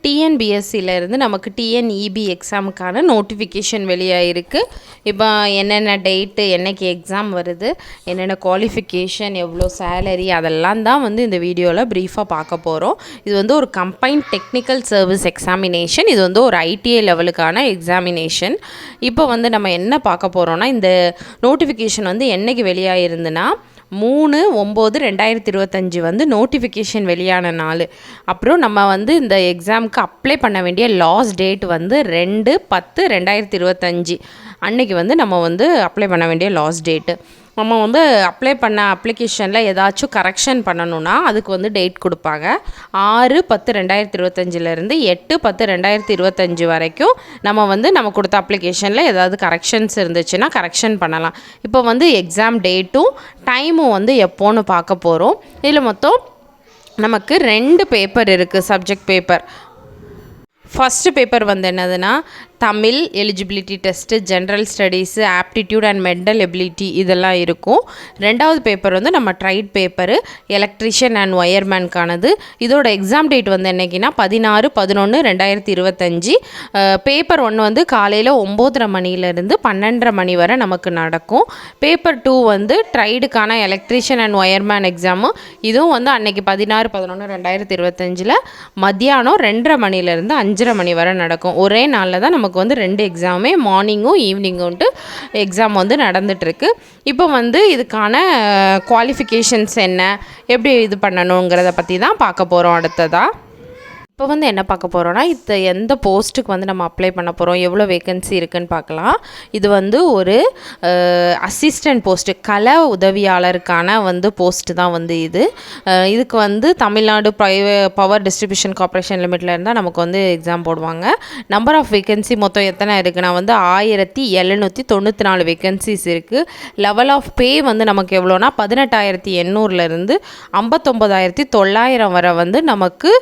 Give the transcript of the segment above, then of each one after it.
டிஎன்பிஎஸ்சியிலேருந்து நமக்கு TNEB எக்ஸாமுக்கான notification வெளியாகிருக்கு. இப்போ என்னென்ன டேட்டு, என்னைக்கு எக்ஸாம் வருது, என்னென்ன குவாலிஃபிகேஷன், எவ்வளோ சேலரி, அதெல்லாம் தான் வந்து இந்த வீடியோவில் ப்ரீஃபாக பார்க்க போகிறோம். இது வந்து ஒரு கம்பைன்ட் டெக்னிக்கல் சர்வீஸ் எக்ஸாமினேஷன். இது வந்து ஒரு ஐடிஐ லெவலுக்கான எக்ஸாமினேஷன். இப்போ வந்து நம்ம என்ன பார்க்க போகிறோன்னா, இந்த நோட்டிஃபிகேஷன் வந்து என்னைக்கு வெளியாகிருந்துன்னா 3/9/2025 வந்து நோட்டிஃபிகேஷன் வெளியான நாள். அப்புறம் நம்ம வந்து இந்த எக்ஸாமுக்கு அப்ளை பண்ண வேண்டிய லாஸ்ட் டேட் வந்து 2/10/2025 அன்னைக்கு வந்து நம்ம வந்து அப்ளை பண்ண வேண்டிய லாஸ்ட் டேட்டு. நம்ம வந்து அப்ளை பண்ண அப்ளிகேஷனில் ஏதாச்சும் கரெக்ஷன் பண்ணணுன்னா அதுக்கு வந்து டேட் கொடுப்பாங்க. 6/10/2025 8/10/2025 வரைக்கும் நம்ம வந்து நம்ம கொடுத்த அப்ளிகேஷனில் ஏதாவது கரெக்ஷன்ஸ் இருந்துச்சுன்னா கரெக்ஷன் பண்ணலாம். இப்போ வந்து எக்ஸாம் டேட்டும் டைமும் வந்து எப்போன்னு பார்க்க போகிறோம். இதில் மொத்தம் நமக்கு 2 பேப்பர் இருக்குது, சப்ஜெக்ட் பேப்பர். ஃபஸ்ட்டு பேப்பர் வந்து என்னதுன்னா Tamil eligibility test, general studies, aptitude and mental ability இதெல்லாம் இருக்கும். 2வது பேப்பர் வந்து நம்ம ட்ரைட் பேப்பரு, எலக்ட்ரிஷியன் அண்ட் ஒயர்மேனுக்கானது. இதோட எக்ஸாம் டேட் வந்து என்றைக்குன்னா 16/11/2025. பேப்பர் 1 வந்து காலையில் 9:30 மணிலேருந்து 12:30 மணி வரை நமக்கு நடக்கும். பேப்பர் 2 வந்து ட்ரைடுக்கான எலக்ட்ரிஷியன் அண்ட் ஒயர்மேன் எக்ஸாமு. இதுவும் வந்து அன்றைக்கி 16/11/2025 மத்தியானம் 2:30 மணிலேருந்து 5:30 மணி வரை நடக்கும். ஒரே நாளில் தான் நமக்கு வந்து 2 எக்ஸாமே மார்னிங்கும் ஈவினிங்கும்ட்டு எக்ஸாம் வந்து நடந்துகிட்ருக்கு. இப்போ வந்து இதுக்கான குவாலிஃபிகேஷன்ஸ் என்ன, எப்படி இது பண்ணணுங்கிறத பற்றி தான் பார்க்க போகிறோம் அடுத்ததாக. இப்போ வந்து என்ன பார்க்க போகிறோன்னா, எந்த போஸ்ட்டுக்கு வந்து நம்ம அப்ளை பண்ண போகிறோம், எவ்வளோ வேக்கன்சி இருக்குதுன்னு பார்க்கலாம். இது வந்து ஒரு அசிஸ்டன்ட் போஸ்ட்டு, கல உதவியாளருக்கான வந்து போஸ்ட்டு தான் வந்து இது. இதுக்கு வந்து தமிழ்நாடு பவர் டிஸ்ட்ரிபியூஷன் கார்ப்பரேஷன் லிமிட்டில் இருந்தால் நமக்கு வந்து எக்ஸாம் போடுவாங்க. நம்பர் ஆஃப் வேக்கன்சி மொத்தம் எத்தனை இருக்குன்னா வந்து 1794 வேக்கன்சிஸ் இருக்குது. லெவல் ஆஃப் பே வந்து நமக்கு எவ்வளோனா 18,800 59,900 வரை வந்து நமக்கு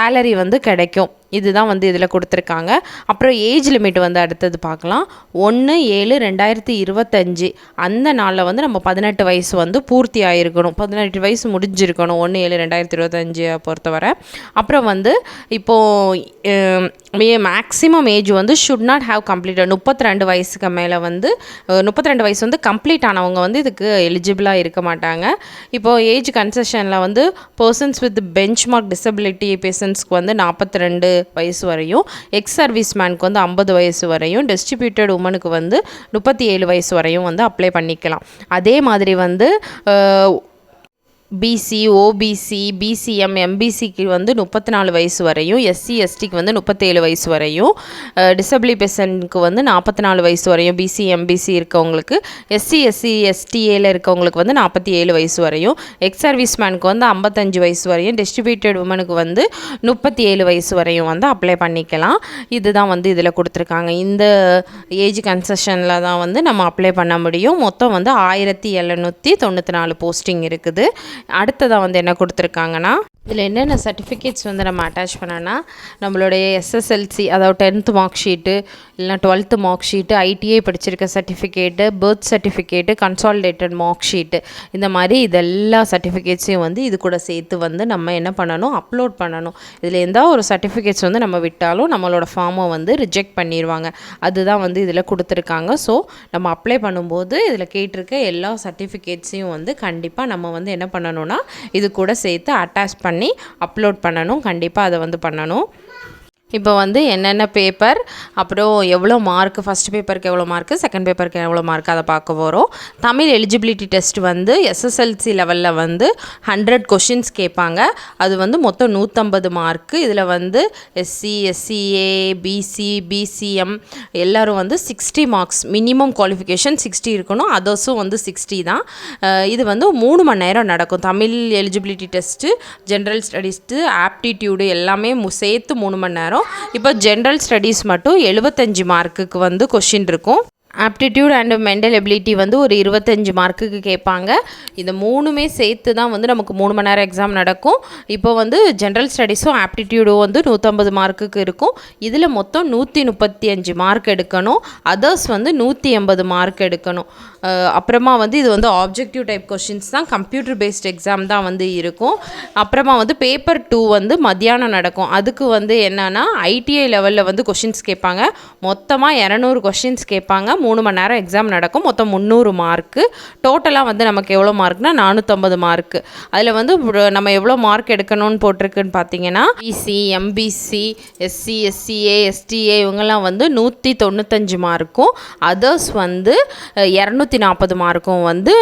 சேலரி வந்து கிடைக்கும். இதுதான் வந்து இதில் கொடுத்துருக்காங்க. அப்புறம் ஏஜ் லிமிட் வந்து அடுத்தது பார்க்கலாம். 1/7/2025 அந்த நாளில் வந்து நம்ம 18 வயசு வந்து பூர்த்தி ஆகிருக்கணும், 18 வயசு முடிஞ்சிருக்கணும் 1/7/2025 பொறுத்தவரை. அப்புறம் வந்து இப்போது மேக்ஸிமம் ஏஜ் வந்து ஷுட் நாட் ஹாவ் கம்ப்ளீட்டட் 32 வயசுக்கு மேலே வந்து 32 வயசு வந்து கம்ப்ளீட் ஆனவங்க வந்து இதுக்கு எலிஜிபிளாக இருக்க மாட்டாங்க. இப்போது ஏஜ் கன்செஷனில் வந்து persons with benchmark disability பேஷண்ட்ஸ்க்கு வந்து 42 வயசு வரையும், எக்ஸ் சர்வீஸ் மேனுக்கு வந்து 50 வயசு வரையும், டிஸ்ட்ரிபியூட்டட் உமனுக்கு வந்து 37 வயசு வரையும் வந்து அப்ளை பண்ணிக்கலாம். அதே மாதிரி வந்து பிசி, ஓபிசி, பிசிஎம், எம்பிசிக்கு வந்து 34 வயசு வரையும், எஸ்சி எஸ்டிக்கு வந்து 37 வயசு வரையும், டிசபிலிட்டி பேஷண்ட்க்கு வந்து 44 வயசு வரையும், பிசி எம்பிசி இருக்கவங்களுக்கு, எஸ்சி எஸ்சி எஸ்டிஏல இருக்கவங்களுக்கு வந்து 47 வயசு வரையும், எக்ஸ் சர்வீஸ் மேனுக்கு வந்து 55 வயசு வரையும், டிஸ்ட்ரிபியூட்டட் உமனுக்கு வந்து 37 வயசு வரையும் வந்து அப்ளை பண்ணிக்கலாம். இதுதான் வந்து இதில் கொடுத்துருக்காங்க. இந்த ஏஜ் கன்செஷனில் தான் வந்து நம்ம அப்ளை பண்ண முடியும். மொத்தம் வந்து 1794 போஸ்டிங் இருக்குது. அடுத்ததாக வந்து என்ன கொடுத்துருக்காங்கன்னா, இதில் என்னென்ன சர்டிஃபிகேட்ஸ் வந்து நம்ம அட்டாச் பண்ணோன்னா, நம்மளுடைய எஸ்எஸ்எல்சி அதாவது 10th மார்க் ஷீட்டு, இல்லைனா 12th மார்க் ஷீட்டு, ஐடிஐ படிச்சிருக்க certificate, birth certificate, consolidated mark sheet, இந்த மாதிரி இதெல்லா சர்டிஃபிகேட்ஸையும் வந்து இது கூட சேர்த்து வந்து நம்ம என்ன பண்ணணும், அப்லோட் பண்ணணும். இதில் எந்த ஒரு சர்டிஃபிகேட்ஸ் வந்து நம்ம விட்டாலும் நம்மளோட ஃபார்மை வந்து ரிஜெக்ட் பண்ணிடுவாங்க. அதுதான் வந்து இதில் கொடுத்துருக்காங்க. ஸோ நம்ம அப்ளை பண்ணும்போது இதில் கேட்டிருக்க எல்லா சர்டிஃபிகேட்ஸையும் வந்து கண்டிப்பாக நம்ம வந்து என்ன பண்ணணும்னா இது கூட சேர்த்து அட்டாச் பண்ணி அப்லோட் பண்ணணும். கண்டிப்பாக அதை வந்து பண்ணணும். இப்போ வந்து என்னென்ன பேப்பர், அப்புறம் எவ்வளோ மார்க்கு, ஃபஸ்ட் பேப்பருக்கு எவ்வளோ மார்க்கு, செகண்ட் பேப்பருக்கு எவ்வளோ மார்க்கு அதை பார்க்க போகிறோம். தமிழ் எலிஜிபிலிட்டி டெஸ்ட் வந்து எஸ்எஸ்எல்சி லெவலில் வந்து 100 கொஷின்ஸ் கேட்பாங்க. அது வந்து மொத்தம் 150 மார்க்கு. இதில் வந்து எஸ்சி, எஸ்சிஏ, பிசி, பிசிஎம் எல்லோரும் வந்து 60 மார்க்ஸ், மினிமம் குவாலிஃபிகேஷன் 60 இருக்கணும். அதர்ஸும் வந்து 60 தான். இது வந்து 3 மணி நேரம் நடக்கும். தமிழ் எலிஜிபிலிட்டி டெஸ்ட்டு, ஜென்ரல் ஸ்டடீஸ்ட்டு, ஆப்டிடியூடு எல்லாமே சேர்த்து 3 மணி நேரம். இப்போ ஜென்ரல் ஸ்டடீஸ் மட்டும் 75 மார்க்குக்கு வந்து கொஷின் இருக்கும். ஆப்டிடியூட் அண்ட் மெண்டல் எபிலிட்டி வந்து ஒரு 25 மார்க்குக்கு கேட்பாங்க. இந்த 3மே சேர்த்து தான் வந்து நமக்கு 3 மணி நேரம் எக்ஸாம் நடக்கும். இப்போ வந்து ஜென்ரல் ஸ்டடீஸும் ஆப்டிடியூடும் வந்து 150 மார்க்குக்கு இருக்கும். இதில் மொத்தம் 135 மார்க் எடுக்கணும். அதர்ஸ் வந்து 180 மார்க் எடுக்கணும். அப்புறமா வந்து இது வந்து ஆப்ஜெக்டிவ் டைப் கொஷின்ஸ் தான், கம்ப்யூட்டர் பேஸ்ட் எக்ஸாம் தான் வந்து இருக்கும். அப்புறமா வந்து பேப்பர் 2 வந்து மத்தியானம் நடக்கும். அதுக்கு வந்து என்னென்னா ஐடிஐ லெவலில் வந்து கொஷின்ஸ் கேட்பாங்க. மொத்தமாக 200 கொஷின்ஸ் கேட்பாங்க. 3 மணி நேரம் எக்ஸாம் நடக்கும். மொத்தம் 300 மார்க்கு. டோட்டலாக வந்து நமக்கு எவ்வளோ மார்க்னா 450 மார்க்கு. அதில் வந்து நம்ம எவ்வளோ மார்க் எடுக்கணும்னு போட்டிருக்குன்னு பார்த்தீங்கன்னா BC, MBC, SC, SCA, STA இவங்கெல்லாம் வந்து 195 மார்க்கும், அதர்ஸ் வந்து 240 மார்க்கும் வந்து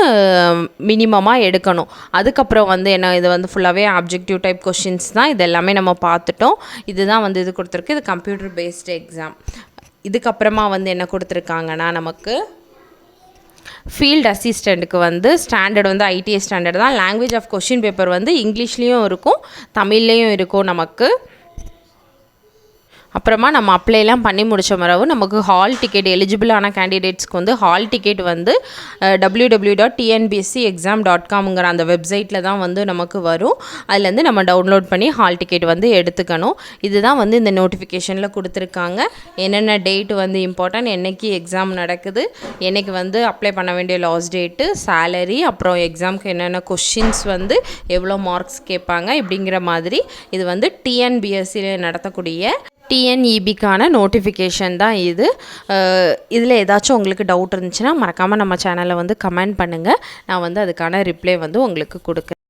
மினிமமாக எடுக்கணும். அதுக்கப்புறம் வந்து என்ன, இது வந்து ஃபுல்லாகவே ஆப்ஜெக்டிவ் டைப் கொஷின்ஸ் தான். இது எல்லாமே நம்ம பார்த்துட்டோம். இதுதான் வந்து இது கொடுத்துருக்கு. இது கம்ப்யூட்டர் பேஸ்டு எக்ஸாம். இதுக்கப்புறமா வந்து என்ன கொடுத்துருக்காங்கன்னா நமக்கு ஃபீல்டு அசிஸ்டண்ட்டுக்கு வந்து ஸ்டாண்டர்ட் வந்து ஐடிஐ ஸ்டாண்டர்ட் தான். லாங்குவேஜ் ஆஃப் கொஷின் பேப்பர் வந்து இங்கிலீஷ்லேயும் இருக்கும், தமிழ்லேயும் இருக்கும் நமக்கு. அப்புறமா நம்ம அப்ளைலாம் பண்ணி முடித்த பிறகு நமக்கு ஹால் டிக்கெட் எலிஜிபிளான கேண்டிடேட்ஸ்க்கு வந்து ஹால் டிக்கெட் வந்து www.tnbscexam.com அந்த வெப்சைட்டில் தான் வந்து நமக்கு வரும். அதுலேருந்து நம்ம டவுன்லோட் பண்ணி ஹால் டிக்கெட் வந்து எடுத்துக்கணும். இதுதான் வந்து இந்த நோட்டிஃபிகேஷனில் கொடுத்துருக்காங்க. என்னென்ன டேட் வந்து இம்பார்ட்டன்ட், என்றைக்கு எக்ஸாம் நடக்குது, என்றைக்கு வந்து அப்ளை பண்ண வேண்டிய லாஸ்ட் டேட்டு, சேலரி, அப்புறம் எக்ஸாமுக்கு என்னென்ன கொஷின்ஸ் வந்து எவ்வளோ மார்க்ஸ் கேட்பாங்க, இப்படிங்கிற மாதிரி இது வந்து டிஎன்பிஎஸ்சியில் நடத்தக்கூடிய டிஎன்இபிக்கான நோட்டிஃபிகேஷன் தான் இது. இதில் ஏதாச்சும் உங்களுக்கு டவுட் இருந்துச்சுன்னா மறக்காமல் நம்ம சேனலை வந்து கமெண்ட் பண்ணுங்கள். நான் வந்து அதுக்கான ரிப்ளை வந்து உங்களுக்கு கொடுக்குறேன்.